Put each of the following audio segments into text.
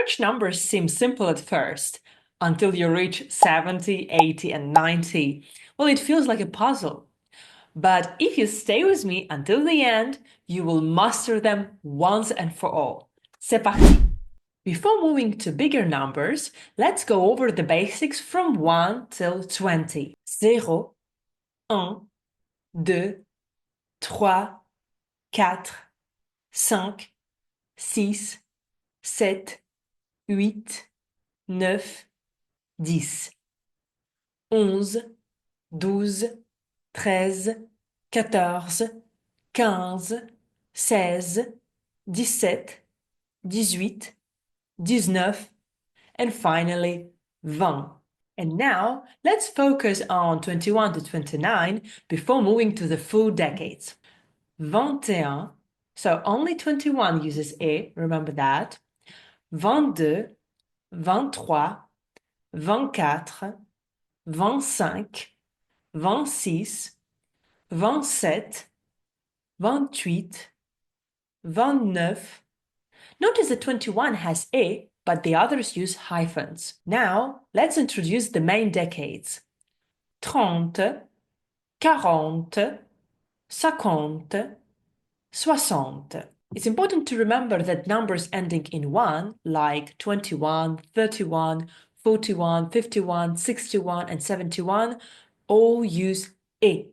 French numbers seem simple at first, until you reach 70, 80, and 90. Well, it feels like a puzzle. But if you stay with me until the end, you will master them once and for all. C'est parti! Before moving to bigger numbers, let's go over the basics from 1 till 20. 0, 1, 2, 3, 4, 5, 6, 7, 8, 9, 10, 11, 12, 13, 14, 15, 16, 17, 18, 19, and finally 20. And now let's focus on 21 to 29 before moving to the full decades. 21, so only 21 uses et, remember that. 22, 23, 24, 25, 26, 27, 28, 29. Notice that 21 has a, but the others use hyphens. Now, let's introduce the main decades. 30, 40, 50, 60. It's important to remember that numbers ending in 1, like 21, 31, 41, 51, 61, and 71, all use e,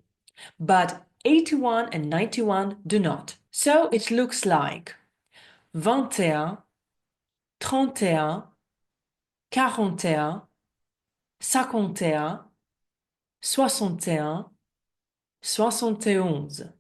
but 81 and 91 do not. So it looks like 21, 31, 41, 51, 61, 71.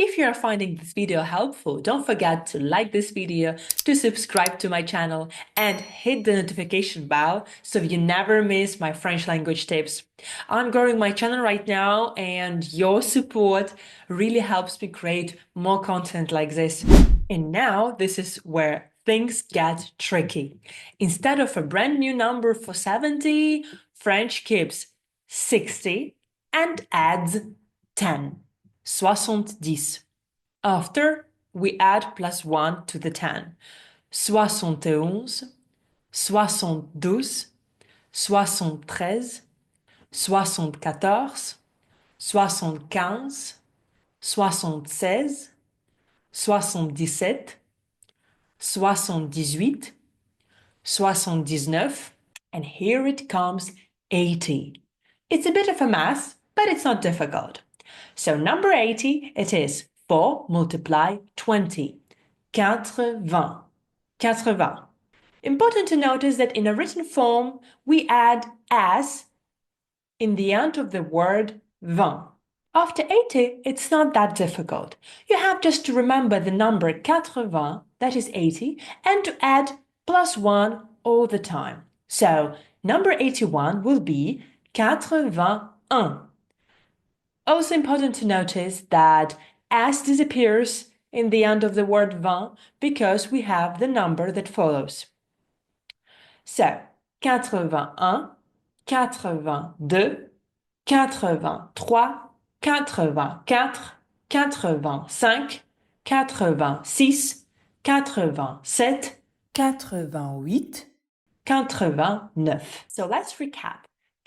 If you are finding this video helpful, don't forget to like this video, to subscribe to my channel, and hit the notification bell so you never miss my French language tips. I'm growing my channel right now, and your support really helps me create more content like this. And now this is where things get tricky. Instead of a brand new number for 70, French keeps 60 and adds 10. 70. After, we add plus 1 to the 10. 71, 72, 73, 74, 75, 76, 77, 78, 79, and here it comes 80. It's a bit of a mess, but it's not difficult. So number 80, it is 4 multiply 20. 80. 80. Important to notice that in a written form, we add as in the end of the word 20. After 80, it's not that difficult. You have just to remember the number 80, that is 80, and to add plus 1 all the time. So number 81 will be 81. Also important to notice that S disappears in the end of the word 20 because we have the number that follows. So, 81, 82, 83, 84, 85, 86, 87, 88, 89. So let's recap.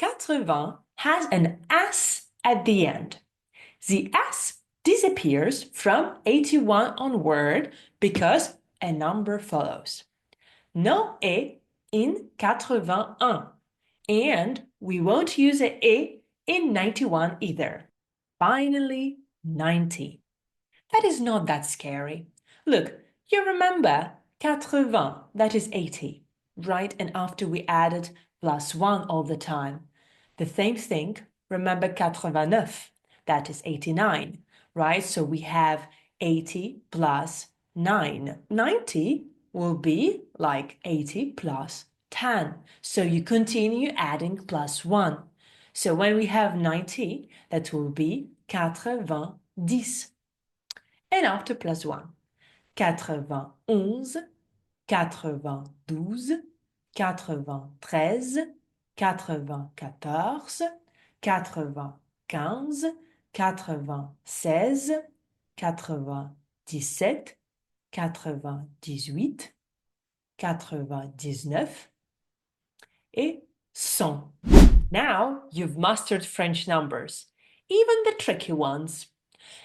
80 has an S at the end. The S disappears from 81 onward because a number follows. No E in 81, and we won't use a E in 91 either. Finally, 90. That is not that scary. Look, you remember 80, that is 80, right? And after we added plus 1 all the time. The same thing, remember 89, that is 89, right? So we have 80 plus 9. 90 will be like 80 plus 10. So you continue adding plus 1. So when we have 90, that will be 90. And after plus 1. 91, 92, 93, 94, 95, 96, 97, 98, 99 et 100. Now you've mastered French numbers, even the tricky ones.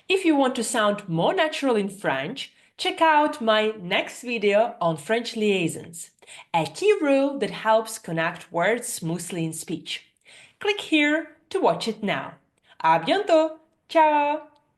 If you want to sound more natural in French, check out my next video on French liaisons, a key rule that helps connect words smoothly in speech. Click here to watch it now. À bientôt! Ciao!